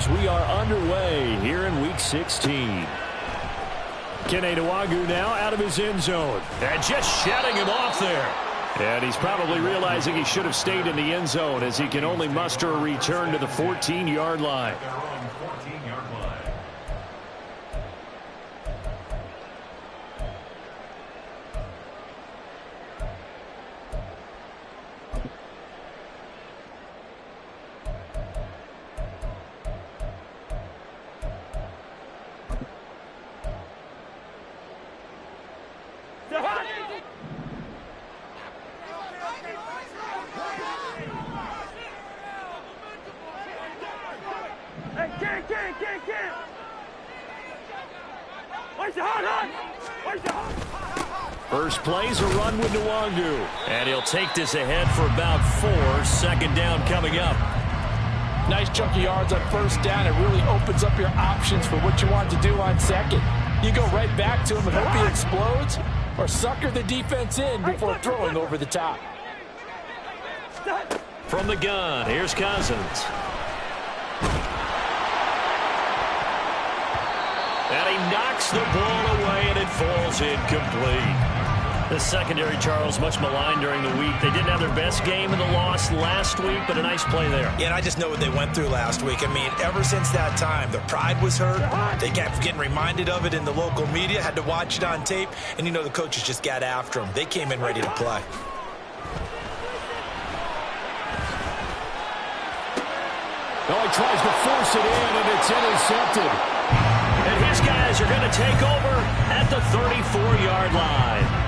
as we are underway here in Week 16. Kene Nwagu now out of his end zone. And just shutting him off there. And he's probably realizing he should have stayed in the end zone as he can only muster a return to the 14-yard line. First play's a run with Nwagu. And he'll take this ahead for about 4. Second down coming up. Nice chunk of yards on first down. It really opens up your options for what you want to do on second. You go right back to him and hope he explodes, or sucker the defense in before throwing over the top. From the gun, here's Cousins. And he knocks the ball away, and it falls incomplete. The secondary, Charles, much maligned during the week. They didn't have their best game in the loss last week, but a nice play there. Yeah, and I just know what they went through last week. I mean, ever since that time, their pride was hurt. They kept getting reminded of it in the local media, had to watch it on tape, and, you know, the coaches just got after them. They came in ready to play. Oh, he tries to force it in, and it's intercepted. And his guys are going to take over at the 34-yard line.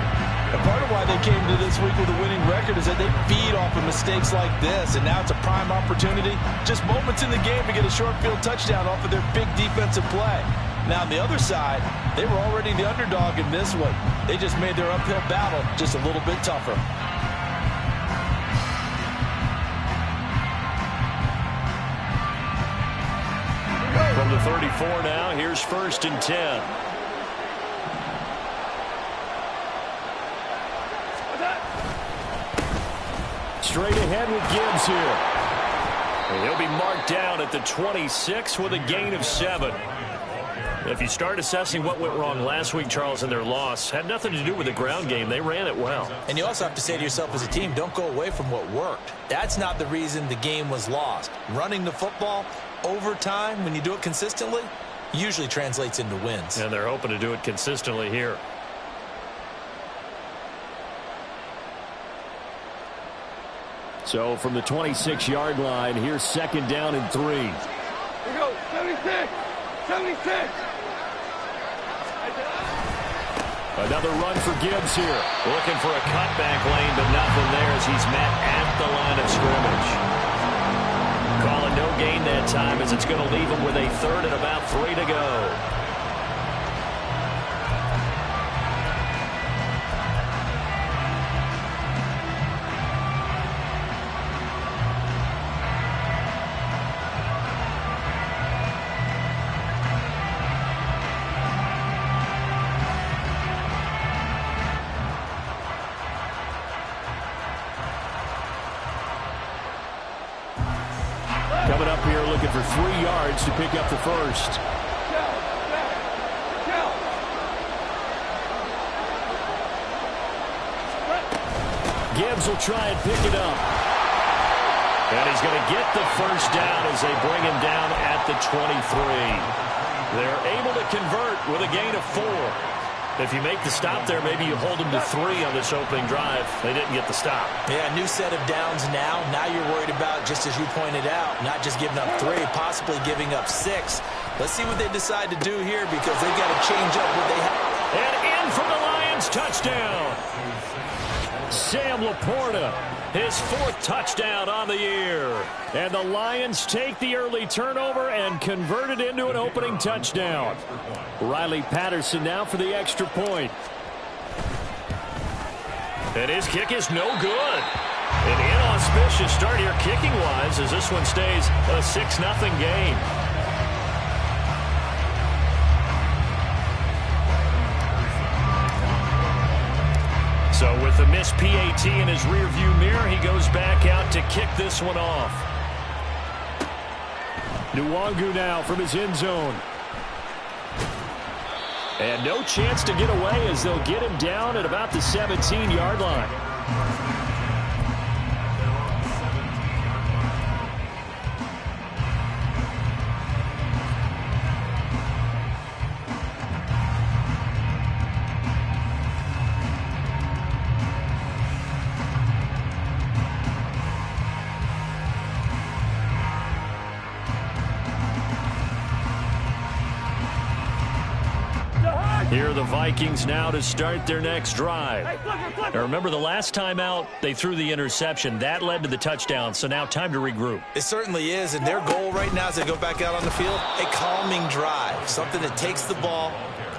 And part of why they came to this week with a winning record is that they feed off of mistakes like this, and now it's a prime opportunity. Just moments in the game to get a short field touchdown off of their big defensive play. Now, on the other side, they were already the underdog in this one. They just made their uphill battle just a little bit tougher. From the 34 now, here's 1st and 10. Straight ahead with Gibbs here. And he'll be marked down at the 26 with a gain of 7. If you start assessing what went wrong last week, Charles, in their loss, had nothing to do with the ground game. They ran it well. And you also have to say to yourself as a team, don't go away from what worked. That's not the reason the game was lost. Running the football over time, when you do it consistently, usually translates into wins. And they're hoping to do it consistently here. So from the 26-yard line, here's 2nd down and 3. Here we go, 76, 76. Another run for Gibbs here. Looking for a cutback lane, but nothing there as he's met at the line of scrimmage. Calling no gain that time as it's going to leave him with a 3rd and about 3 to go. Coming up here looking for 3 yards to pick up the 1st. Gibbs will try and pick it up. And he's going to get the 1st down as they bring him down at the 23. They're able to convert with a gain of 4. If you make the stop there, maybe you hold them to 3 on this opening drive. They didn't get the stop. Yeah, new set of downs now. Now you're worried about, just as you pointed out, not just giving up 3, possibly giving up 6. Let's see what they decide to do here because they've got to change up what they have. And in for the Lions, touchdown. Sam Laporta, his 4th touchdown on the year. And the Lions take the early turnover and convert it into an opening touchdown. Riley Patterson now for the extra point. And his kick is no good. An inauspicious start here kicking-wise as this one stays a 6-0 game. So with the missed PAT in his rearview mirror, he goes back out to kick this one off. Nwangu now from his end zone. And no chance to get away as they'll get him down at about the 17-yard line. Here are the Vikings now to start their next drive. Now remember, the last time out, they threw the interception. That led to the touchdown, so now time to regroup. It certainly is, and their goal right now as they go back out on the field, a calming drive, something that takes the ball,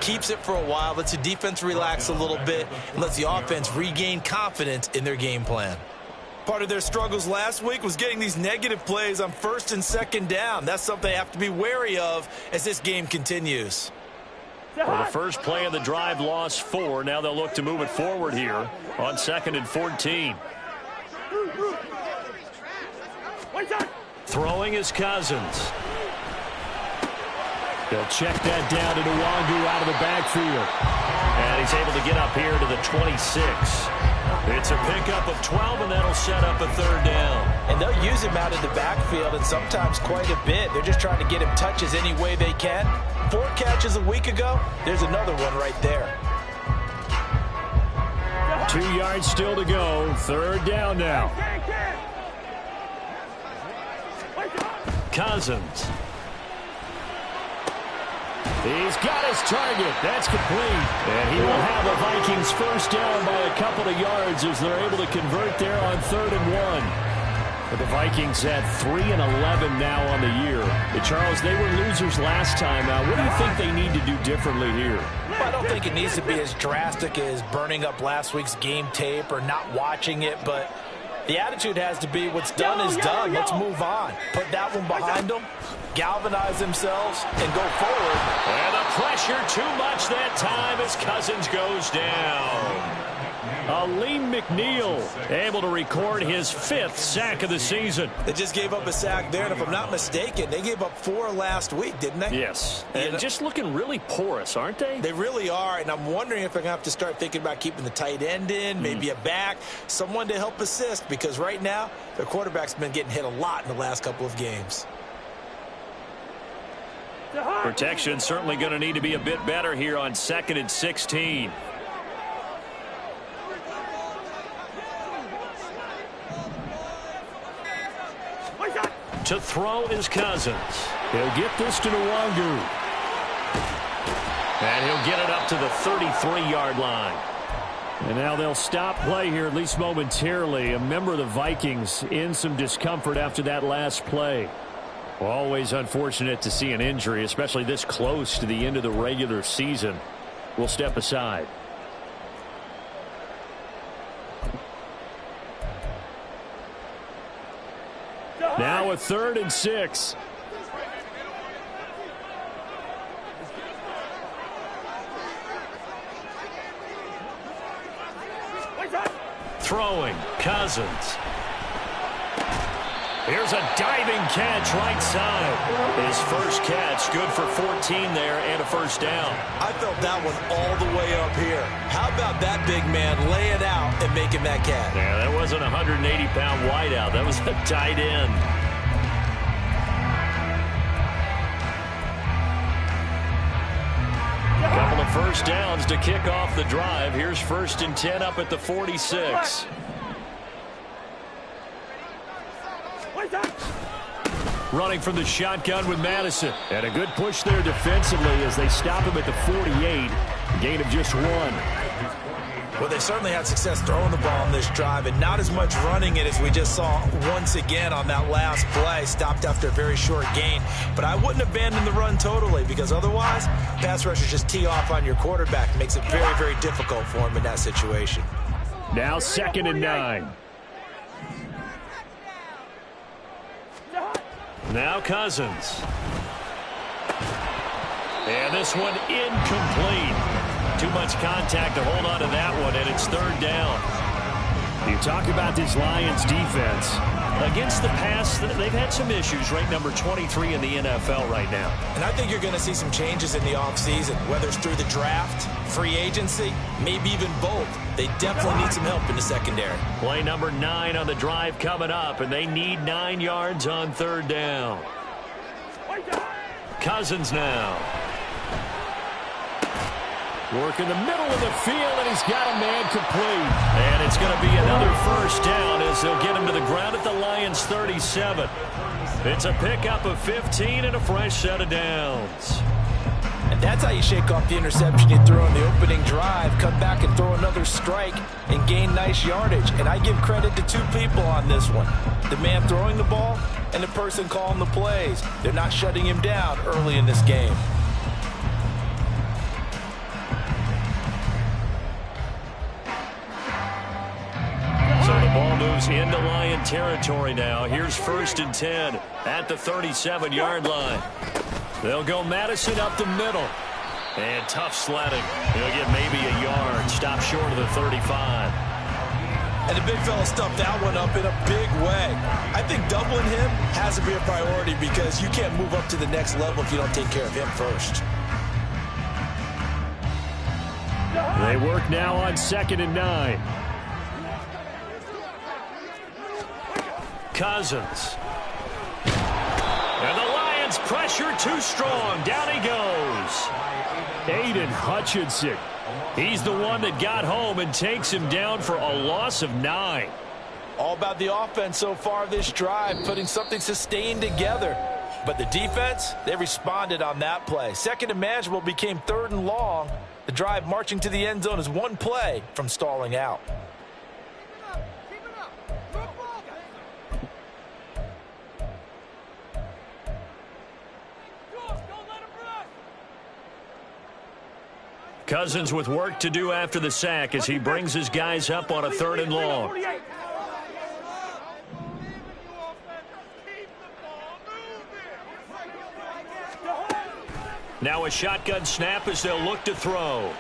keeps it for a while, lets the defense relax a little bit, and lets the offense regain confidence in their game plan. Part of their struggles last week was getting these negative plays on first and second down. That's something they have to be wary of as this game continues. Well, the first play of the drive lost 4. Now they'll look to move it forward here on 2nd and 14. Throwing is Cousins. They'll check that down to Nwangu out of the backfield. And he's able to get up here to the 26. It's a pickup of 12, and that'll set up a 3rd down. And they'll use him out of the backfield, and sometimes quite a bit. They're just trying to get him touches any way they can. 4 catches a week ago. There's another one right there. 2 yards still to go. 3rd down now. Cousins. He's got his target. That's complete. And he will have the Vikings first down by a couple of yards as they're able to convert there on 3rd and 1. But the Vikings at 3-11 now on the year. And Charles, they were losers last time. What do you think they need to do differently here? Well, I don't think it needs to be as drastic as burning up last week's game tape or not watching it, but the attitude has to be what's done is done. Let's move on. Put that one behind them, galvanize themselves, and go forward. And the pressure too much that time as Cousins goes down. Aleem McNeil able to record his 5th sack of the season. They just gave up a sack there, and if I'm not mistaken, they gave up 4 last week, didn't they? Yes. And just looking really porous, aren't they? They really are, and I'm wondering if they're going to have to start thinking about keeping the tight end in, maybe a back, someone to help assist, because right now their quarterback's been getting hit a lot in the last couple of games. Protection certainly going to need to be a bit better here on 2nd and 16. To throw is Cousins. He'll get this to Nwangu. And he'll get it up to the 33-yard line. And now they'll stop play here, at least momentarily. A member of the Vikings in some discomfort after that last play. Always unfortunate to see an injury, especially this close to the end of the regular season. We'll step aside. Now a 3rd and 6. Throwing, Cousins. Here's a diving catch right side. His first catch, good for 14 there and a first down. I felt that one all the way up here. How about that big man laying out and making that catch? Yeah, that wasn't a 180-pound wideout. That was a tight end. A couple of first downs to kick off the drive. Here's 1st and 10 up at the 46. Running from the shotgun with Madison. And a good push there defensively as they stop him at the 48. Gain of just 1. Well, they certainly had success throwing the ball on this drive and not as much running it as we just saw once again on that last play. Stopped after a very short gain. But I wouldn't abandon the run totally because otherwise pass rushers just tee off on your quarterback. Makes it very, very difficult for him in that situation. Now 2nd and 9. Now Cousins. And this one incomplete. Too much contact to hold on to that one, and it's 3rd down. You talk about this Lions defense. against the pass, they've had some issues. Ranked number 23 in the NFL right now. And I think you're going to see some changes in the offseason, whether it's through the draft, free agency, maybe even both. They definitely need some help in the secondary. Play number 9 on the drive coming up, and they need 9 yards on third down. Cousins now. Work in the middle of the field, and he's got a man complete. And it's going to be another first down as they'll get him to the ground at the Lions' 37. It's a pickup of 15 and a fresh set of downs. And that's how you shake off the interception you threw on the opening drive, come back and throw another strike and gain nice yardage. And I give credit to 2 people on this one. The man throwing the ball and the person calling the plays. They're not shutting him down early in this game. So the ball moves into Lion territory now. Here's 1st and 10 at the 37-yard line. They'll go Madison up the middle. And tough sledding. He'll get maybe a yard. Stop short of the 35. And the big fella stuffed that one up in a big way. I think doubling him has to be a priority because you can't move up to the next level if you don't take care of him first. They work now on 2nd and 9. Cousins. And the Lions pressure too strong. Down he goes. Aiden Hutchinson. He's the one that got home and takes him down for a loss of 9. All about the offense so far this drive, putting something sustained together. But the defense, they responded on that play. 2nd and manageable became 3rd and long. The drive marching to the end zone is 1 play from stalling out. Cousins with work to do after the sack as he brings his guys up on a 3rd and long. Now a shotgun snap as they'll look to throw.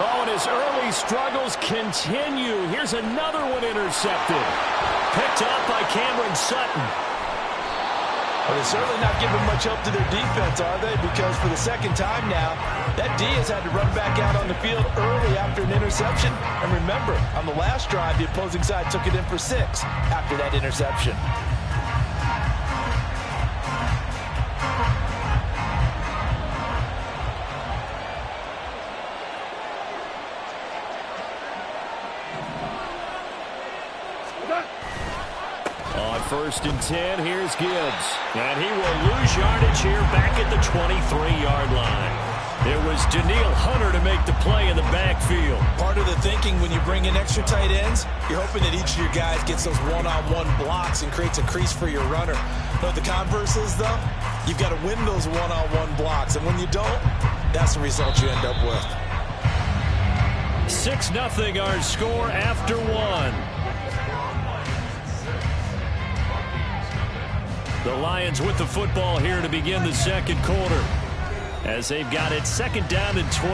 Oh, and his early struggles continue. Here's another one intercepted. Picked up by Cameron Sutton. Well, they're certainly not giving much help to their defense, are they? Because for the 2nd time now, that D has had to run back out on the field early after an interception. And remember, on the last drive, the opposing side took it in for 6 after that interception. On 1st and 10, here's Gibbs. And he will lose yardage here back at the 23-yard line. It was Daniil Hunter to make the play in the backfield. Part of the thinking when you bring in extra tight ends, you're hoping that each of your guys gets those one-on-one blocks and creates a crease for your runner. But the converse is, though, you've got to win those one-on-one blocks. And when you don't, that's the result you end up with. 6-0 our score after 1. The Lions with the football here to begin the 2nd quarter as they've got it 2nd down and 12.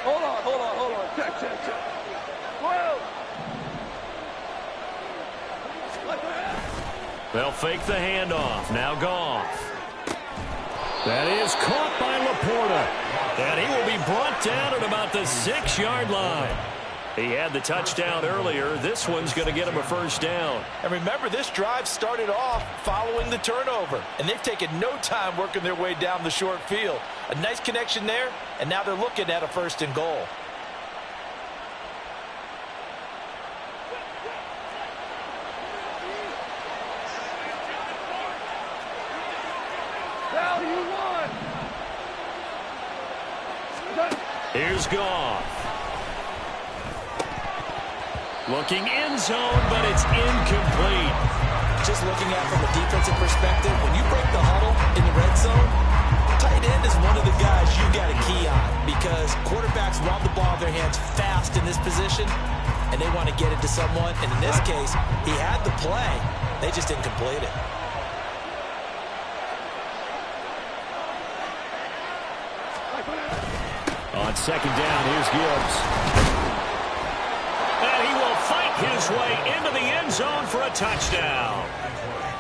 Hold on. Check. 12. They'll fake the handoff. Now Goff. That is caught by Laporta. And he will be brought down at about the 6-yard line. He had the touchdown earlier. This one's going to get him a first down. And remember, this drive started off following the turnover. And they've taken no time working their way down the short field. A nice connection there, and now they're looking at a 1st and goal. Here's Goff. Looking end zone, but it's incomplete. Just looking at it from a defensive perspective, when you break the huddle in the red zone, tight end is one of the guys you got a key on because quarterbacks want the ball in their hands fast in this position, and they want to get it to someone. And in this case, he had the play, They just didn't complete it. On second down, here's Gibbs. And he will fight his way into the end zone for a touchdown.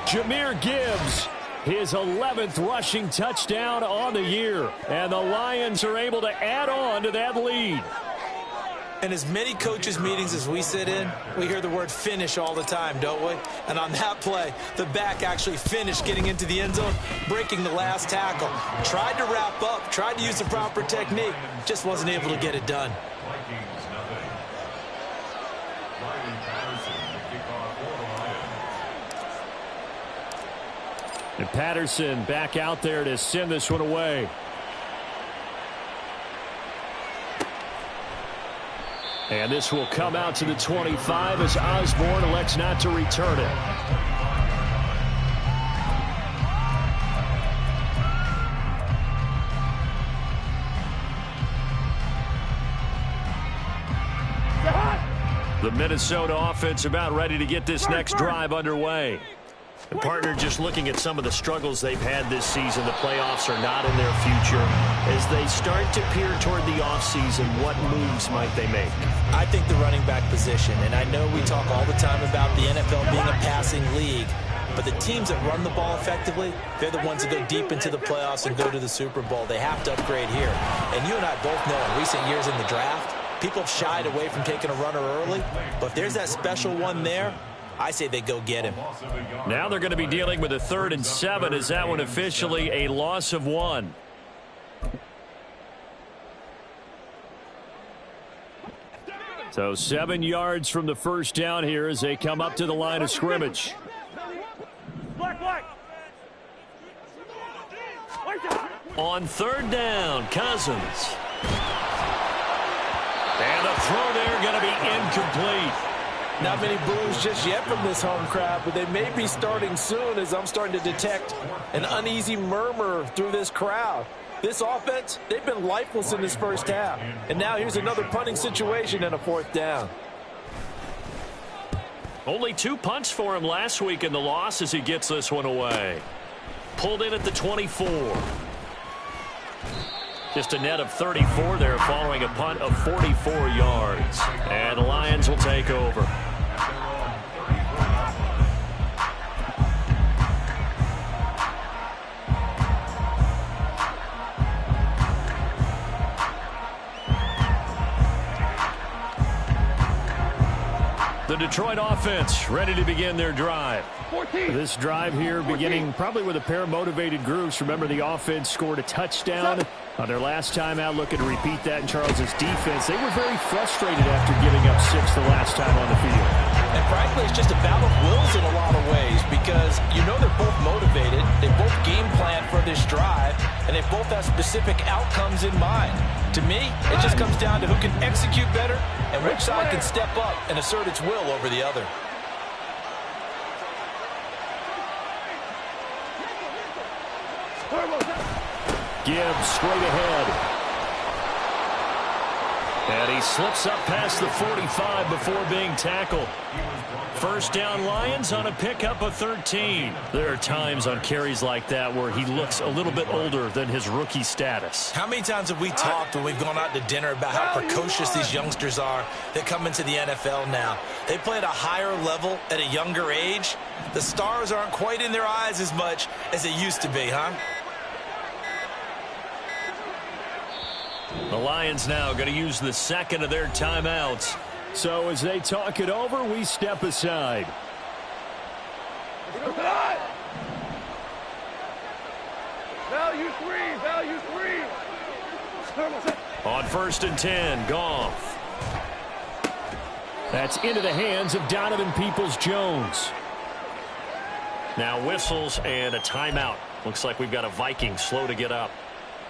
Jahmyr Gibbs, his 11th rushing touchdown on the year. And the Lions are able to add on to that lead. In as many coaches' meetings as we sit in, we hear the word finish all the time, don't we? And on that play, the back actually finished getting into the end zone, breaking the last tackle. Tried to wrap up, tried to use the proper technique, just wasn't able to get it done. And Patterson back out there to send this one away. And this will come out to the 25 as Osborne elects not to return it. The Minnesota offense about ready to get this next drive underway. And partner, just looking at some of the struggles they've had this season, the playoffs are not in their future. As they start to peer toward the offseason, what moves might they make? I think the running back position, and I know we talk all the time about the NFL being a passing league, but the teams that run the ball effectively, they're the ones that go deep into the playoffs and go to the Super Bowl. They have to upgrade here. And you and I both know in recent years in the draft, people have shied away from taking a runner early, but if there's that special one there, I say they go get him. Now they're going to be dealing with a 3rd and 7. Is that one officially a loss of 1? So 7 yards from the first down here as they come up to the line of scrimmage. On 3rd down, Cousins. And the throw there going to be incomplete. Not many boos just yet from this home crowd, but they may be starting soon as I'm starting to detect an uneasy murmur through this crowd. This offense, they've been lifeless in this first half. And now here's another punting situation and a 4th down. Only 2 punts for him last week in the loss as he gets this one away. Pulled in at the 24. Just a net of 34 there following a punt of 44 yards. And the Lions will take over. The Detroit offense ready to begin their drive. 14. This drive here beginning probably with a pair of motivated groups. Remember, the offense scored a touchdown on their last time out. Looking to repeat that in Charles's defense. They were very frustrated after giving up 6 the last time on the field. And frankly, it's just a battle of wills in a lot of ways because you know they're both motivated. They both game plan for this drive, and they both have specific outcomes in mind. To me, it just comes down to who can execute better and which side can step up and assert its will over the other. Gibbs straight ahead. And he slips up past the 45 before being tackled. First down Lions on a pickup of 13. There are times on carries like that where he looks a little bit older than his rookie status. How many times have we talked when we've gone out to dinner about how precocious these youngsters are that come into the NFL now? They play at a higher level at a younger age. The stars aren't quite in their eyes as much as they used to be, huh? The Lions now going to use the second of their timeouts. So as they talk it over, we step aside. Value 3, value 3. On 1st and 10, Goff. That's into the hands of Donovan Peoples-Jones. Now whistles and a timeout. Looks like we've got a Viking slow to get up.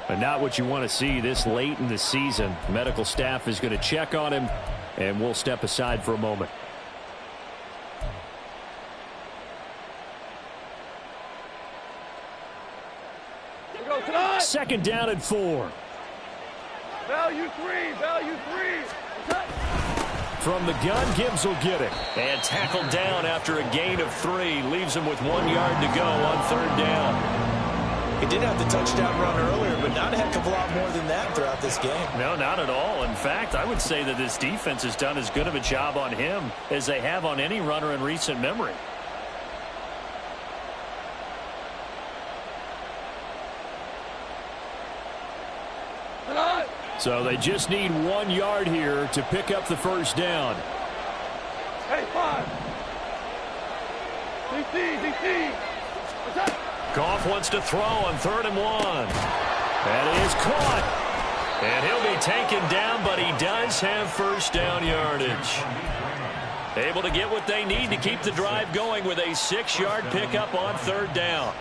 But not what you want to see this late in the season. Medical staff is going to check on him, and we'll step aside for a moment. Second down and 4. Value 3, value 3. From the gun, Gibbs will get it. And tackled down after a gain of 3. Leaves him with 1 yard to go on 3rd down. He did have the touchdown run earlier, but not a heck of a lot more than that throughout this game. No, not at all. In fact, I would say that this defense has done as good of a job on him as they have on any runner in recent memory. So they just need 1 yard here to pick up the first down. Hey, 5. DC. Goff wants to throw on 3rd and 1. That is caught. And he'll be taken down, but he does have first down yardage. Able to get what they need to keep the drive going with a 6-yard pickup on 3rd down.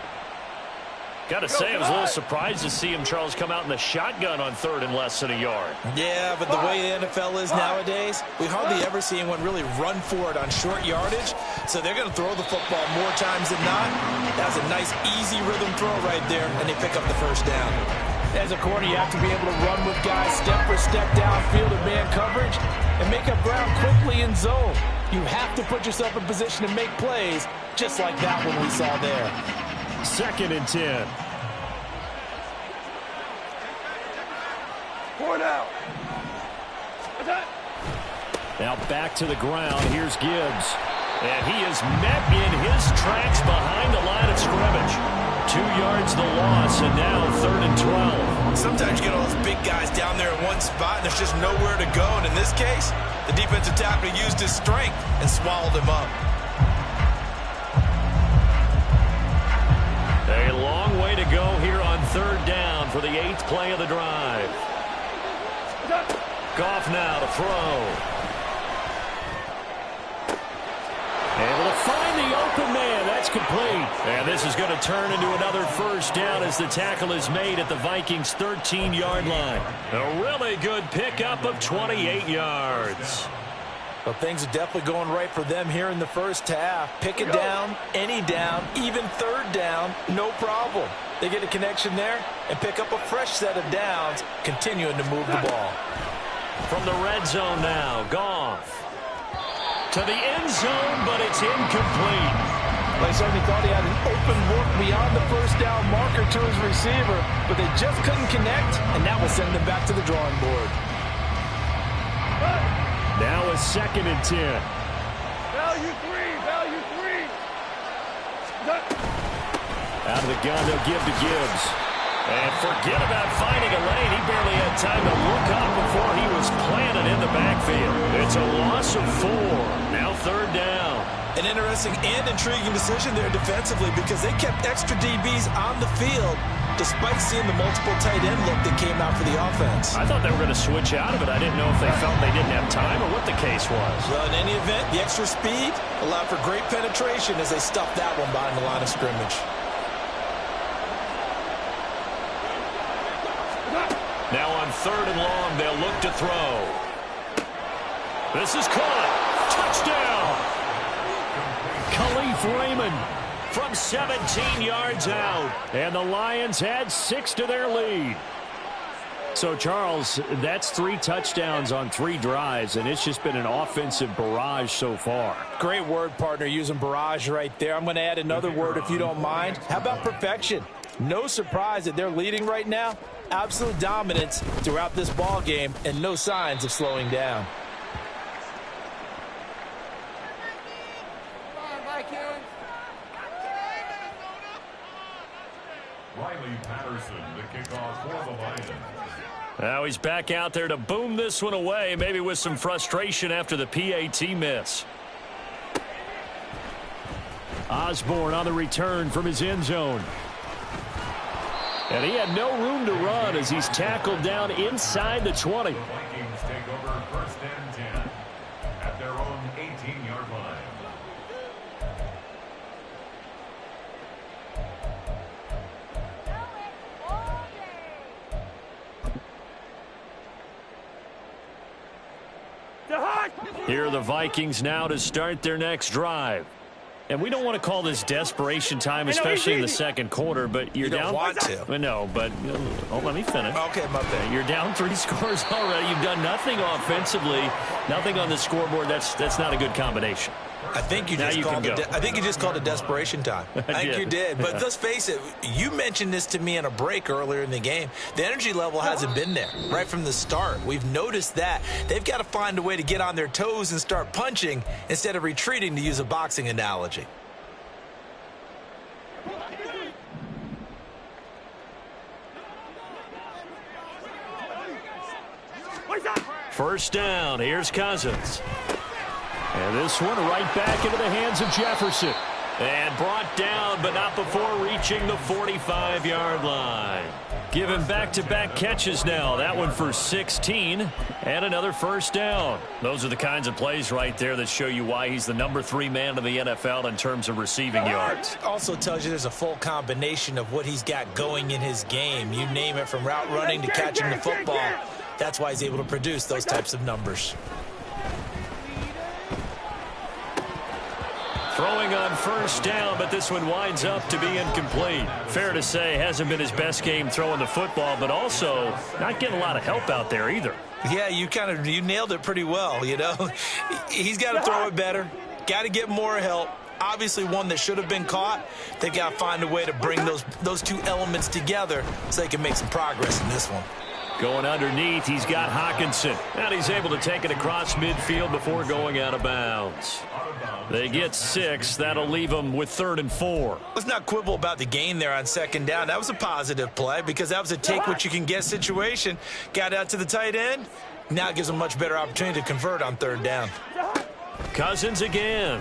Got to say, I was a little surprised to see him, Charles, come out in the shotgun on 3rd and less than a yard. Yeah, but the way the NFL is nowadays, we hardly ever see anyone really run for it on short yardage. So they're going to throw the football more times than not. That's a nice, easy rhythm throw right there, and they pick up the first down. As a corner, you have to be able to run with guys step for step downfield in man coverage and make up ground quickly in zone. You have to put yourself in position to make plays, just like that one we saw there. 2nd and 10. 4 now. Now back to the ground. Here's Gibbs. And he is met in his tracks behind the line of scrimmage. 2 yards the loss, and now 3rd and 12. Sometimes you get all those big guys down there in one spot, and there's just nowhere to go. And in this case, the defensive tackle used his strength and swallowed him up. A long way to go here on 3rd down for the 8th play of the drive. Goff now to throw. Able to find the open man. That's complete. And this is going to turn into another first down as the tackle is made at the Vikings' 13-yard line. A really good pickup of 28 yards. Well, things are definitely going right for them here in the first half. Pick it down, any down, even 3rd down, no problem. They get a connection there and pick up a fresh set of downs, continuing to move the ball. From the red zone now, Goff. To the end zone, but it's incomplete. They certainly thought he had an open look beyond the first down marker to his receiver, but they just couldn't connect, and that will send them back to the drawing board. Now a 2nd and 10. Value 3. Out of the gun, they'll give to Gibbs. And forget about finding a lane. He barely had time to look up before he was planted in the backfield. It's a loss of 4. Now 3rd down. An interesting and intriguing decision there defensively because they kept extra DBs on the field despite seeing the multiple tight end look that came out for the offense. I thought they were going to switch out of it. I didn't know if they felt they didn't have time or what the case was. Well, in any event, the extra speed allowed for great penetration as they stuffed that one behind the line of scrimmage. Now on 3rd and long, they'll look to throw. This is caught. Touchdown. Khalif Raymond from 17 yards out. And the Lions add 6 to their lead. So, Charles, that's 3 touchdowns on 3 drives, and it's just been an offensive barrage so far. Great word, partner, using barrage right there. I'm going to add another word if you don't mind. How about perfection? No surprise that they're leading right now. Absolute dominance throughout this ball game and no signs of slowing down. Riley Patterson, the kickoff for the Lions. Now he's back out there to boom this one away, maybe with some frustration after the PAT miss. Osborne on the return from his end zone. And he had no room to run as he's tackled down inside the 20. The Vikings take over 1st and 10 at their own 18-yard line. Here are the Vikings now to start their next drive. And we don't want to call this desperation time, especially in the second quarter, but you're down. You don't want to. No, but let me finish. Okay, my bad. You're down 3 scores already. You've done nothing offensively, nothing on the scoreboard. That's not a good combination. I think you just called it desperation time. I think you did. But let's face it, you mentioned this to me in a break earlier in the game. The energy level hasn't been there right from the start. We've noticed that. They've got to find a way to get on their toes and start punching instead of retreating, to use a boxing analogy. First down. Here's Cousins. And this one right back into the hands of Jefferson. And brought down, but not before reaching the 45-yard line. Given back-to-back catches now. That one for 16 and another first down. Those are the kinds of plays right there that show you why he's the number 3 man in the NFL in terms of receiving yards. Also tells you there's a full combination of what he's got going in his game. You name it, from route running to catching the football. That's why he's able to produce those types of numbers. Throwing on first down, but this one winds up to be incomplete. Fair to say, hasn't been his best game throwing the football, but also not getting a lot of help out there either. Yeah, you nailed it pretty well, you know. He's got to throw it better, got to get more help. Obviously one that should have been caught. They've got to find a way to bring those two elements together so they can make some progress in this one. Going underneath, he's got Hawkinson. And he's able to take it across midfield before going out of bounds. They get 6. That'll leave them with 3rd and 4. Let's not quibble about the gain there on second down. That was a positive play because that was a take-what-you-can-get situation. Got out to the tight end. Now it gives them a much better opportunity to convert on 3rd down. Cousins again.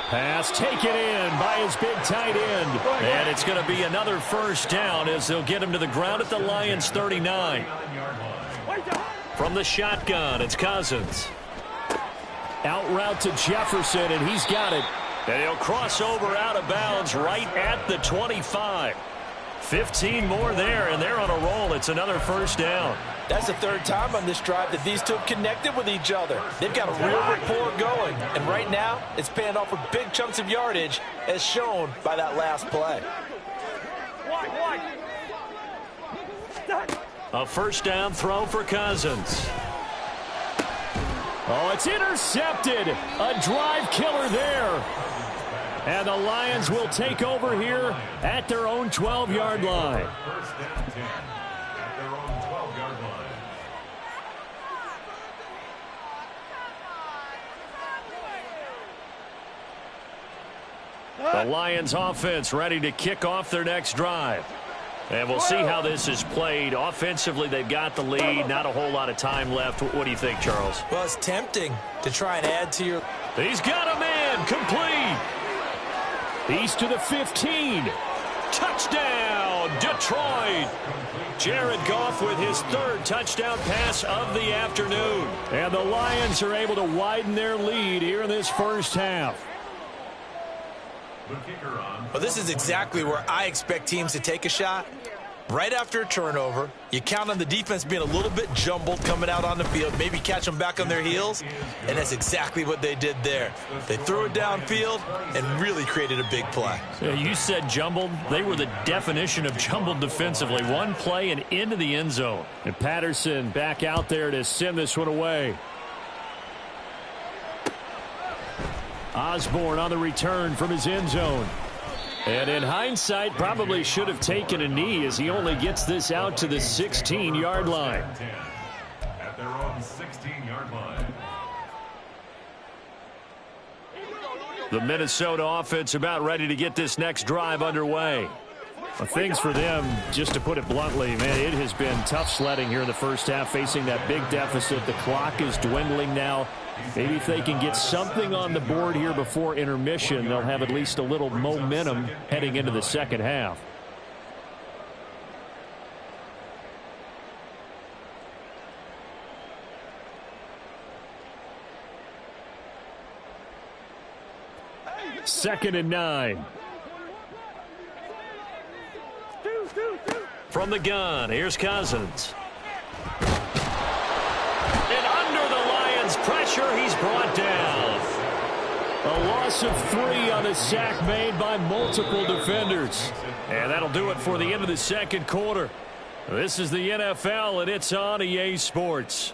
Pass taken in by his big tight end. And it's going to be another first down as they'll get him to the ground at the Lions' 39. From the shotgun, it's Cousins. Out route to Jefferson, and he's got it. And he'll cross over out of bounds right at the 25. 15 more there, and they're on a roll. It's another first down. That's the 3rd time on this drive that these two have connected with each other. They've got a real rapport going, and right now it's paying off with big chunks of yardage as shown by that last play. A first down throw for Cousins. Oh, it's intercepted. A drive killer there. And the Lions will take over here at their own 12-yard line. First and 10 at their own 12-yard line. The Lions offense ready to kick off their next drive. And we'll see how this is played. Offensively, they've got the lead. Not a whole lot of time left. What do you think, Charles? Well, it's tempting to try and add to your... He's got a man. Complete. He's to the 15. Touchdown, Detroit. Jared Goff with his 3rd touchdown pass of the afternoon. And the Lions are able to widen their lead here in this first half. Well, this is exactly where I expect teams to take a shot. Right after a turnover, you count on the defense being a little bit jumbled coming out on the field, maybe catch them back on their heels, and that's exactly what they did there. They threw it downfield and really created a big play. Yeah, you said jumbled. They were the definition of jumbled defensively. One play and into the end zone. And Patterson back out there to send this one away. Osborne on the return from his end zone. And in hindsight, probably should have taken a knee as he only gets this out to the 16-yard line. At their own 16-yard line. The Minnesota offense about ready to get this next drive underway. Well, things for them, just to put it bluntly, man, it has been tough sledding here in the first half, facing that big deficit. The clock is dwindling now. Maybe if they can get something on the board here before intermission, they'll have at least a little momentum heading into the second half. Second and 9. From the gun, here's Cousins. And under the Lions' pressure, he's brought down. A long loss of 3 on the sack made by multiple defenders. And that'll do it for the end of the second quarter. This is the NFL, and it's on EA Sports.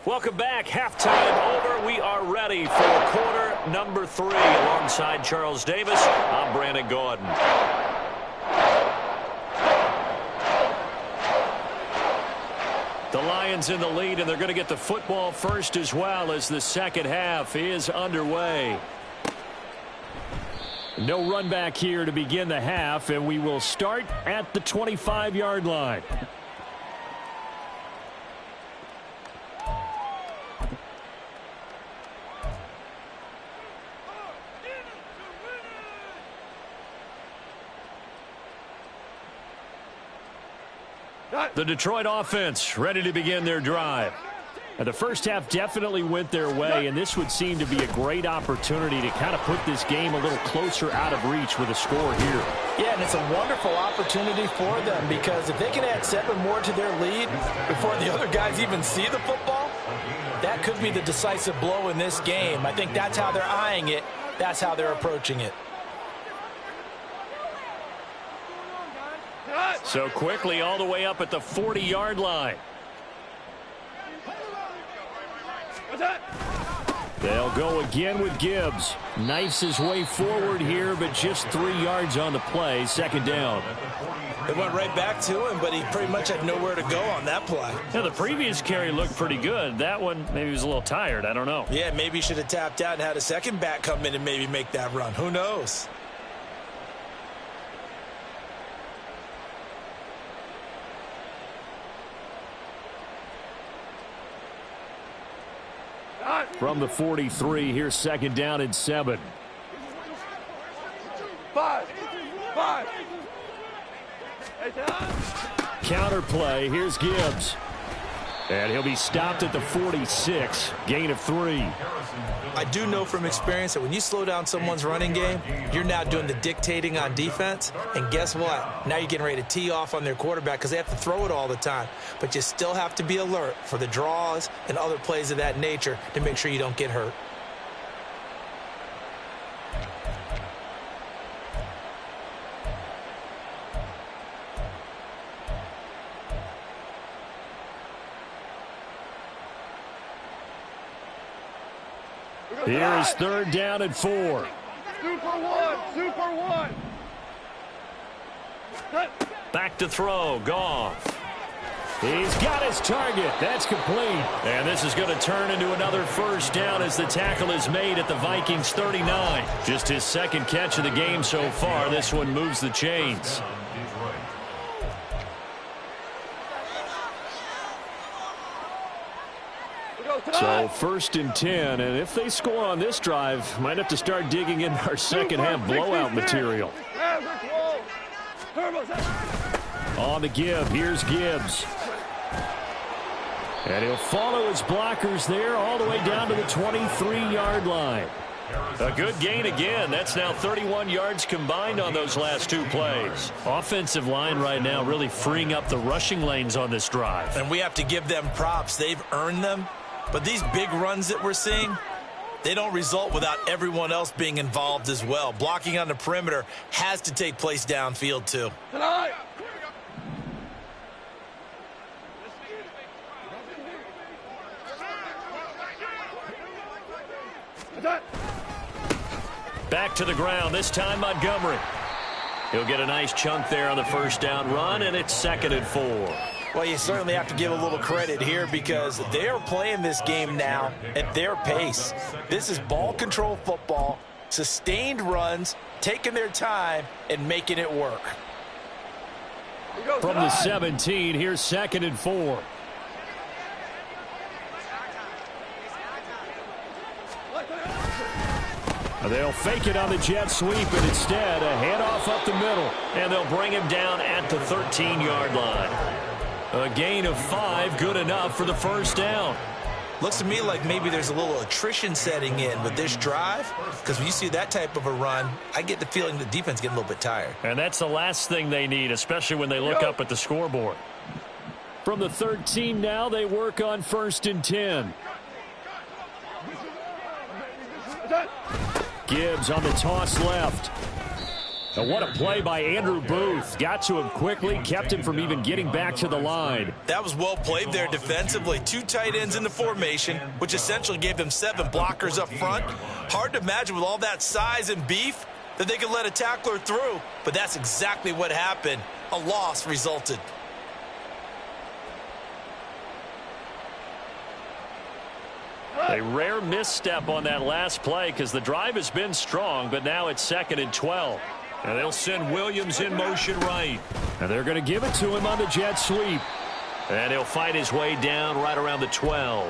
Welcome back. Halftime over. We are ready for quarter number 3. Alongside Charles Davis, I'm Brandon Gordon. The Lions in the lead, and they're going to get the football first as well as the second half is underway. No run back here to begin the half, and we will start at the 25-yard line. The Detroit offense ready to begin their drive. And the first half definitely went their way, and this would seem to be a great opportunity to kind of put this game a little closer out of reach with a score here. Yeah, and it's a wonderful opportunity for them because if they can add 7 more to their lead before the other guys even see the football, that could be the decisive blow in this game. I think that's how they're eyeing it. That's how they're approaching it. So quickly all the way up at the 40-yard line. They'll go again with Gibbs. Knifes his way forward here, but just 3 yards on the play. Second down. They went right back to him, but he pretty much had nowhere to go on that play. Yeah, the previous carry looked pretty good. That one, maybe he was a little tired. I don't know. Yeah, maybe he should have tapped out and had a second back come in and maybe make that run. Who knows? From the 43, here's second down and 7. 5. Counter play, here's Gibbs. And he'll be stopped at the 46, gain of 3. I do know from experience that when you slow down someone's running game, you're now doing the dictating on defense. And guess what? Now you're getting ready to tee off on their quarterback because they have to throw it all the time. But you still have to be alert for the draws and other plays of that nature to make sure you don't get hurt. Here is third down and 4. Super one. Back to throw, Goff. He's got his target. That's complete. And this is going to turn into another first down as the tackle is made at the Vikings 39. Just his second catch of the game so far. This one moves the chains. So first and 10, and if they score on this drive, might have to start digging in our second half blowout material. On the give, here's Gibbs. And he'll follow his blockers there all the way down to the 23-yard line. A good gain again. That's now 31 yards combined on those last 2 plays. Offensive line right now really freeing up the rushing lanes on this drive. And we have to give them props. They've earned them. But these big runs that we're seeing, they don't result without everyone else being involved as well. Blocking on the perimeter has to take place downfield too. Back to the ground, this time Montgomery. He'll get a nice chunk there on the first down run, and it's second and 4. Well, you certainly have to give a little credit here because they are playing this game now at their pace. This is ball control football, sustained runs, taking their time, and making it work. From the 17, here's second and 4. They'll fake it on the jet sweep, and instead a handoff up the middle, and they'll bring him down at the 13-yard line. A gain of 5, good enough for the first down. Looks to me like maybe there's a little attrition setting in with this drive, because when you see that type of a run, I get the feeling the defense getting a little bit tired. And that's the last thing they need, especially when they look up at the scoreboard. From the 13 now, they work on 1st and 10. Gibbs on the toss left. And what a play by Andrew Booth. Got to him quickly, kept him from even getting back to the line. That was well played there defensively. 2 tight ends in the formation, which essentially gave them 7 blockers up front. Hard to imagine with all that size and beef that they could let a tackler through, but that's exactly what happened. A loss resulted. A rare misstep on that last play because the drive has been strong, but now it's 2nd and 12. And they'll send Williams in motion right. And they're going to give it to him on the jet sweep. And he'll fight his way down right around the 12.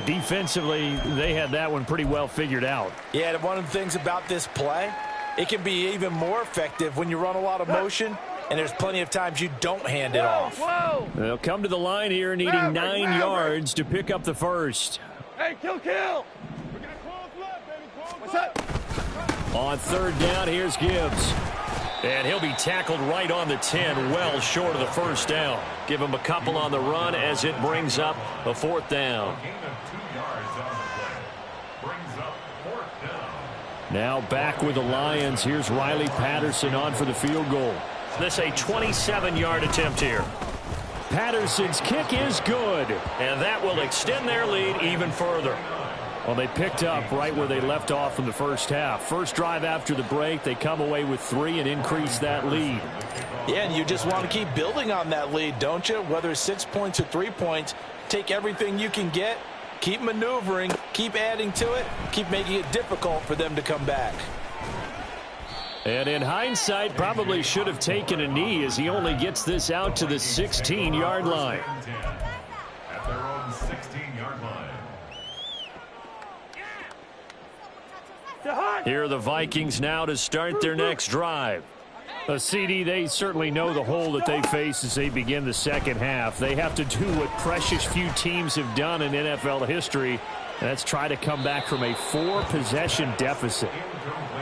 Defensively, they had that one pretty well figured out. Yeah, and one of the things about this play, it can be even more effective when you run a lot of motion, and there's plenty of times you don't hand it off. They'll come to the line here needing 9 yards to pick up the first. Hey, kill! What's up? On 3rd down, here's Gibbs. And he'll be tackled right on the 10, well short of the first down. Give him a couple on the run as it brings up a 4th down. Now back with the Lions. Here's Riley Patterson on for the field goal. This a 27-yard attempt here. Patterson's kick is good, and that will extend their lead even further. Well, they picked up right where they left off in the first half. First drive after the break, they come away with 3 and increase that lead. Yeah, and you just want to keep building on that lead, don't you? Whether it's 6 points or 3 points, take everything you can get, keep maneuvering, keep adding to it, keep making it difficult for them to come back. And in hindsight, probably should have taken a knee as he only gets this out to the 16-yard line. At their own 16-yard line. Here are the Vikings now to start their next drive. CD, they certainly know the hole that they face as they begin the second half. They have to do what precious few teams have done in NFL history. That's try to come back from a 4-possession deficit.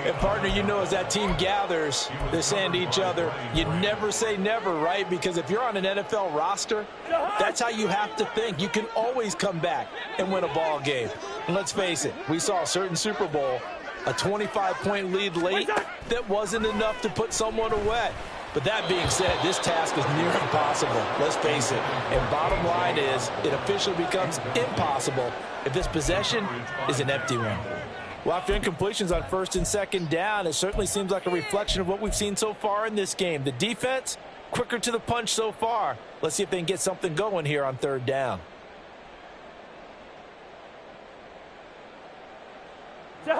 And, partner, you know as that team gathers, they're saying to each other, you never say never, right? Because if you're on an NFL roster, that's how you have to think. You can always come back and win a ball game. And let's face it, we saw a certain Super Bowl, a 25-point lead late that wasn't enough to put someone away. But that being said, this task is near impossible. Let's face it. And bottom line is, it officially becomes impossible if this possession is an empty one. Well, after incompletions on 1st and 2nd down, it certainly seems like a reflection of what we've seen so far in this game. The defense, quicker to the punch so far. Let's see if they can get something going here on 3rd down.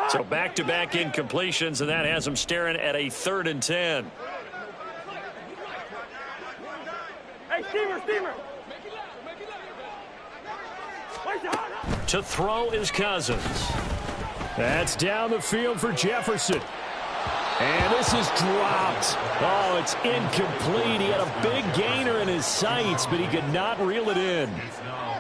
So back-to-back incompletions, and that has them staring at a 3rd and 10. Hey, steamer! To throw is Cousins. That's down the field for Jefferson. And this is dropped. Oh, it's incomplete. He had a big gainer in his sights, but he could not reel it in.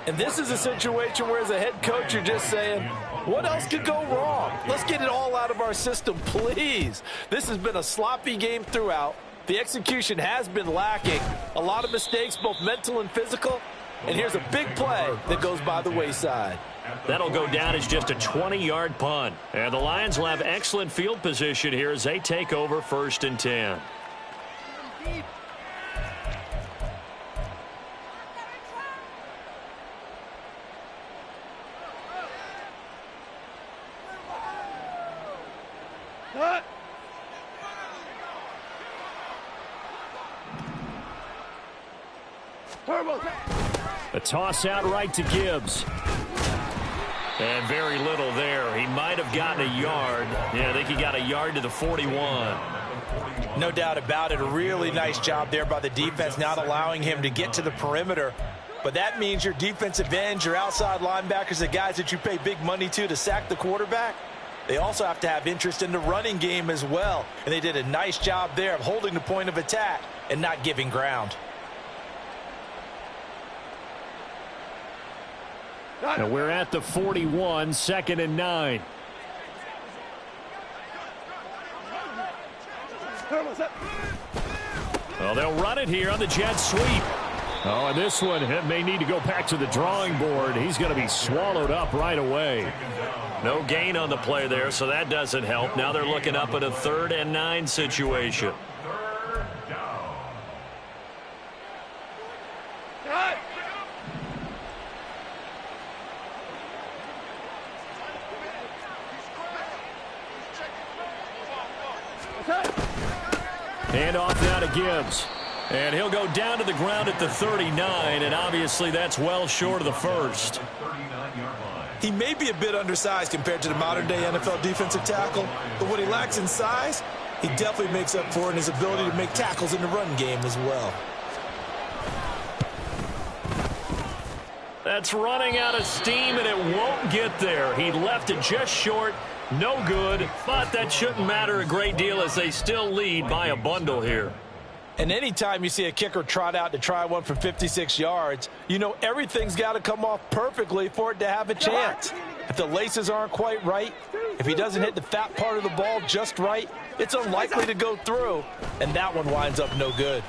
And this is a situation where as a head coach, you're just saying, what else could go wrong? Let's get it all out of our system, please. This has been a sloppy game throughout. The execution has been lacking. A lot of mistakes, both mental and physical. And here's a big play that goes by the wayside. That'll go down as just a 20-yard punt. And the Lions will have excellent field position here as they take over 1st and 10. A toss out right to Gibbs. And very little there. He might have gotten a yard. Yeah, I think he got a yard to the 41. No doubt about it. A really nice job there by the defense, not allowing him to get to the perimeter. But that means your defensive ends, your outside linebackers, the guys that you pay big money to sack the quarterback, they also have to have interest in the running game as well. And they did a nice job there of holding the point of attack and not giving ground. And we're at the 41, 2nd and 9. Well, they'll run it here on the jet sweep. Oh, and this one may need to go back to the drawing board. He's going to be swallowed up right away. No gain on the play there, so that doesn't help. Now they're looking up at a 3rd and 9 situation. Hand off now to Gibbs. And he'll go down to the ground at the 39, and obviously that's well short of the first. He may be a bit undersized compared to the modern-day NFL defensive tackle, but what he lacks in size, he definitely makes up for in his ability to make tackles in the run game as well. That's running out of steam, and it won't get there. He left it just short. No good, but that shouldn't matter a great deal as they still lead by a bundle here. And anytime you see a kicker trot out to try one from 56 yards, you know everything's got to come off perfectly for it to have a chance. If the laces aren't quite right, if he doesn't hit the fat part of the ball just right, it's unlikely to go through, and that one winds up no good.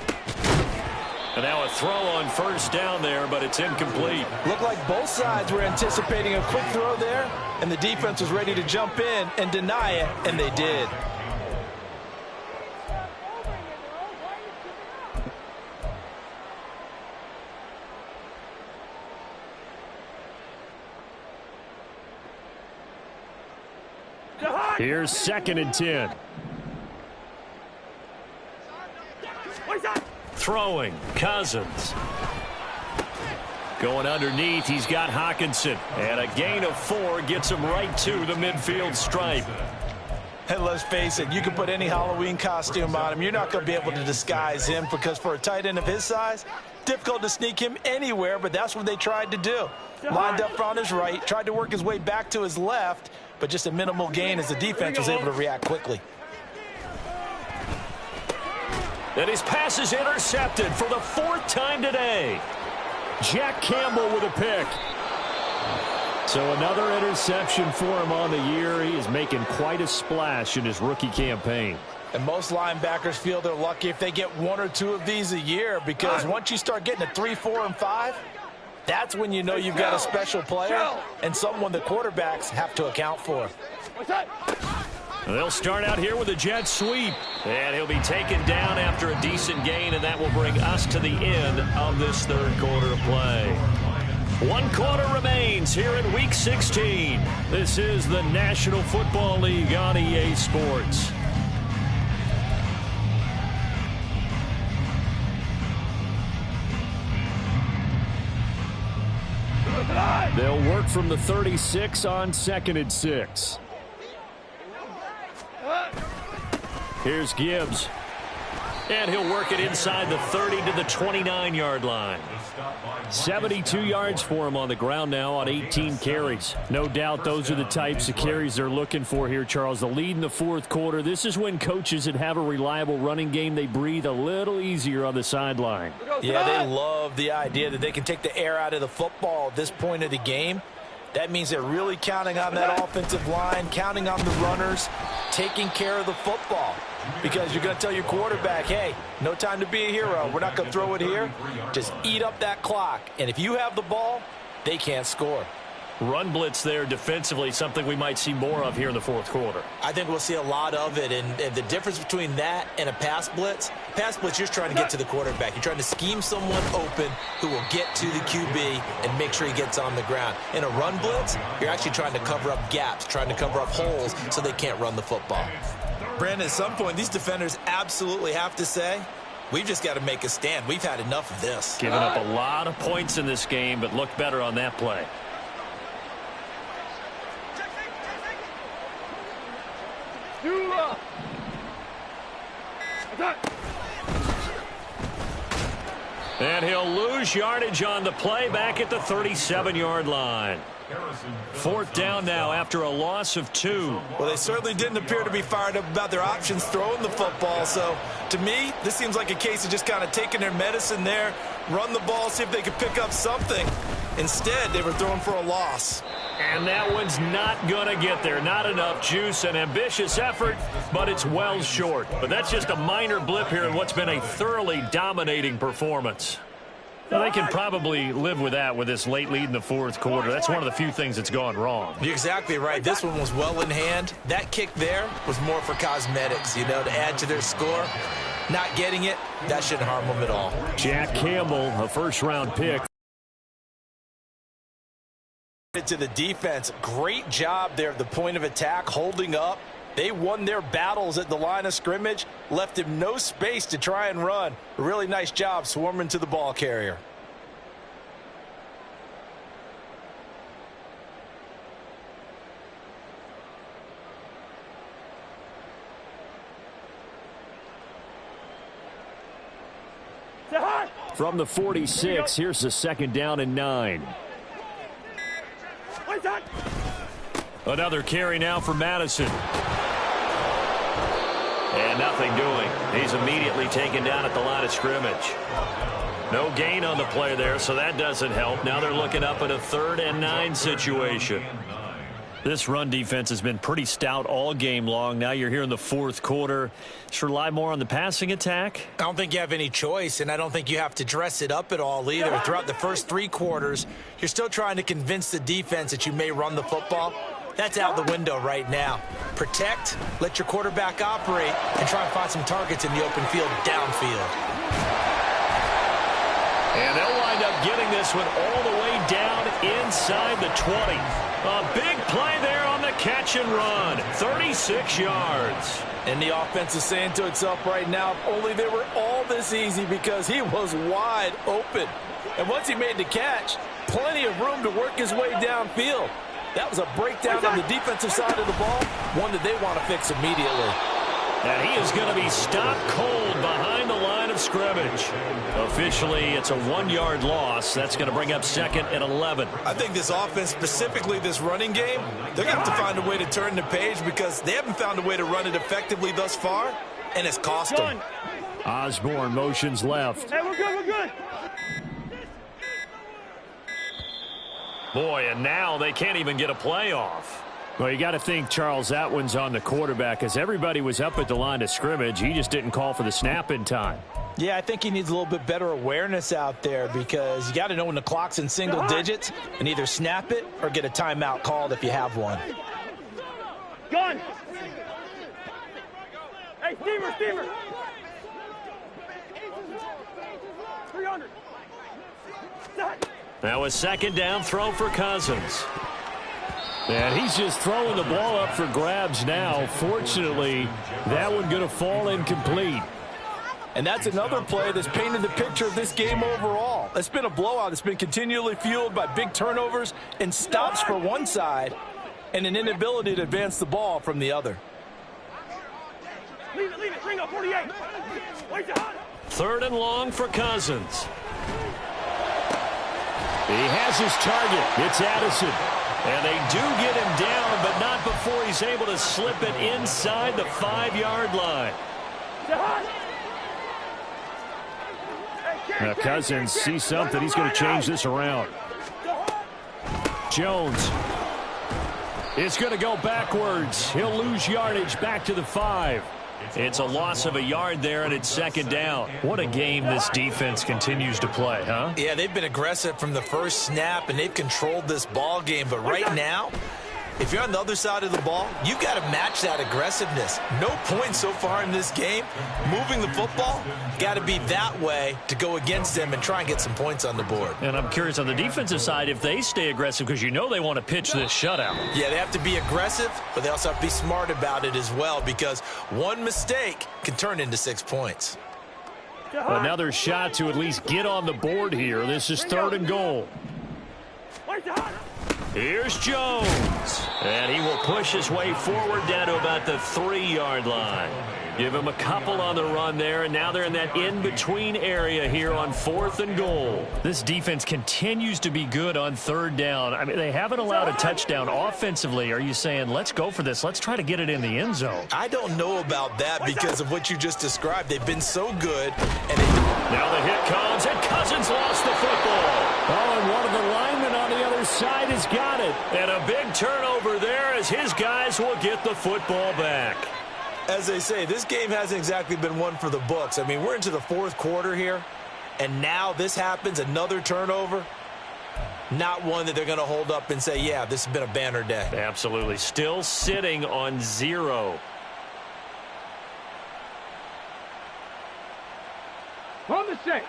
And now a throw on 1st down there, but it's incomplete. Looked like both sides were anticipating a quick throw there, and the defense was ready to jump in and deny it, and they did. Here's 2nd and 10. Throwing, Cousins. Going underneath, he's got Hockenson. And a gain of 4 gets him right to the midfield stripe. And let's face it, you can put any Halloween costume on him. You're not going to be able to disguise him because for a tight end of his size, difficult to sneak him anywhere, but that's what they tried to do. Lined up on his right, tried to work his way back to his left, but just a minimal gain as the defense was able to react quickly. And his pass is intercepted for the 4th time today. Jack Campbell with a pick. So another interception for him on the year. He is making quite a splash in his rookie campaign. And most linebackers feel they're lucky if they get 1 or 2 of these a year, because once you start getting to 3, 4, and 5, that's when you know you've got a special player and someone the quarterbacks have to account for. They'll start out here with a jet sweep. And he'll be taken down after a decent gain, and that will bring us to the end of this 3rd quarter of play. 1 quarter remains here in Week 16. This is the National Football League on EA Sports. They'll work from the 36 on 2nd and 6. Here's Gibbs. And he'll work it inside the 30 to the 29-yard line. 72 yards for him on the ground now on 18 carries. No doubt those are the types of carries they're looking for here, Charles. The lead in the 4th quarter. This is when coaches that have a reliable running game, they breathe a little easier on the sideline. Yeah, they love the idea that they can take the air out of the football at this point of the game. That means they're really counting on that offensive line, counting on the runners, taking care of the football. Because you're going to tell your quarterback, hey, no time to be a hero. We're not going to throw it here. Just eat up that clock. And if you have the ball, they can't score. Run blitz there defensively, something we might see more of here in the 4th quarter. I think we'll see a lot of it, and the difference between that and a pass blitz, you're just trying to get to the quarterback. You're trying to scheme someone open who will get to the QB and make sure he gets on the ground. In a run blitz, you're actually trying to cover up gaps, trying to cover up holes so they can't run the football. Brandon, at some point, these defenders absolutely have to say, we've just got to make a stand. We've had enough of this. Giving up a lot of points in this game, but looked better on that play. And he'll lose yardage on the play back at the 37-yard line. 4th down now after a loss of 2. Well, they certainly didn't appear to be fired up about their options throwing the football. So, to me, this seems like a case of just kind of taking their medicine there, run the ball, see if they can pick up something. Instead, they were throwing for a loss. And that one's not going to get there. Not enough juice, an ambitious effort, but it's well short. But that's just a minor blip here in what's been a thoroughly dominating performance. Well, they can probably live with that with this late lead in the fourth quarter. That's one of the few things that's gone wrong. You're exactly right. This one was well in hand. That kick there was more for cosmetics, you know, to add to their score. Not getting it, that shouldn't harm them at all. Jack Campbell, a first-round pick. To the defense, great job there at the point of attack, holding up. They won their battles at the line of scrimmage, left him no space to try and run. A really nice job swarming to the ball carrier. From the 46, here's the second down and 9. Another carry now for Madison. And nothing doing. He's immediately taken down at the line of scrimmage. No gain on the play there, so that doesn't help. Now they're looking up at a 3rd and 9 situation. This run defense has been pretty stout all game long. Now you're here in the fourth quarter. Should rely more on the passing attack? I don't think you have any choice, and I don't think you have to dress it up at all either. Throughout the first 3 quarters, you're still trying to convince the defense that you may run the football. That's out the window right now. Protect, let your quarterback operate, and try and find some targets in the open field downfield. And they'll wind up getting this one all the way down inside the 20. A big play there on the catch and run. 36 yards. And the offense is saying to itself right now, if only they were all this easy, because he was wide open. And once he made the catch, plenty of room to work his way downfield. That was a breakdown on the defensive side of the ball, one that they want to fix immediately. And he is going to be stopped cold behind the line of scrimmage. Officially, it's a 1-yard loss. That's going to bring up 2nd and 11. I think this offense, specifically this running game, they're going to have to find a way to turn the page, because they haven't found a way to run it effectively thus far, and it's cost them. Osborne motions left. Hey, we're good. Boy, and now they can't even get a play off. Well, you got to think, Charles, that one's on the quarterback, as everybody was up at the line of scrimmage. He just didn't call for the snap in time. Yeah, I think he needs a little bit better awareness out there, because you got to know when the clock's in single digits and either snap it or get a timeout called if you have one. Gun! Hey, steamer! 300! Now a 2nd down throw for Cousins. And he's just throwing the ball up for grabs now. Fortunately, that one going to fall incomplete. And that's another play that's painted the picture of this game overall. It's been a blowout. It's been continually fueled by big turnovers and stops for one side and an inability to advance the ball from the other. Leave it. Bring up 48. 3rd and long for Cousins. He has his target. It's Addison. And they do get him down, but not before he's able to slip it inside the 5-yard line. Now Cousins sees something. He's going to change this around. Jones is going to go backwards. He'll lose yardage back to the 5. It's a loss of a yard there, and it's 2nd down. What a game this defense continues to play, huh? Yeah, they've been aggressive from the first snap, and they've controlled this ball game. But right now, if you're on the other side of the ball, you've got to match that aggressiveness. No points so far in this game. Moving the football, got to be that way to go against them and try and get some points on the board. And I'm curious on the defensive side if they stay aggressive, because you know they want to pitch this shutout. Yeah, they have to be aggressive, but they also have to be smart about it as well, because one mistake can turn into 6 points. Another shot to at least get on the board here. This is 3rd and goal. Here's Jones. And he will push his way forward down to about the 3-yard line. Give him a couple on the run there, and now they're in that in-between area here on 4th and goal. This defense continues to be good on 3rd down. I mean, they haven't allowed a touchdown offensively. Are you saying, let's go for this? Let's try to get it in the end zone. I don't know about that because of what you just described. They've been so good. And now the hit comes, and Cousins lost the football. Oh, and one of the linemen Boyd has got it. And a big turnover there as his guys will get the football back. As they say, this game hasn't exactly been one for the books. I mean, we're into the fourth quarter here, and now this happens, another turnover. Not one that they're going to hold up and say, yeah, this has been a banner day. Absolutely. Still sitting on 0. On the set.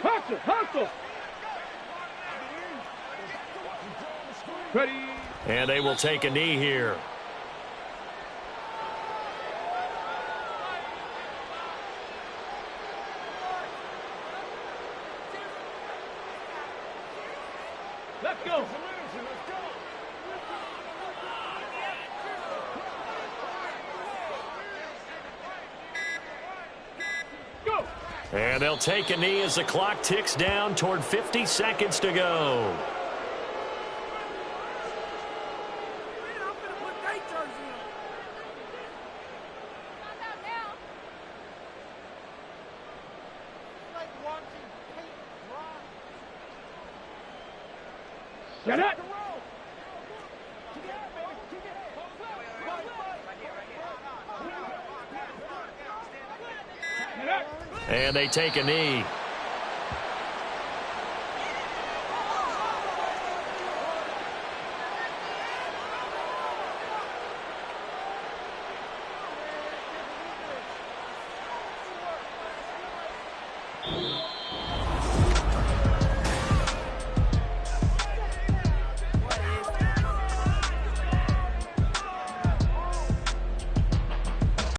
Hustle. Ready. And they will take a knee here. Let's go. Go. And they'll take a knee as the clock ticks down toward 50 seconds to go. Get it. And they take a knee.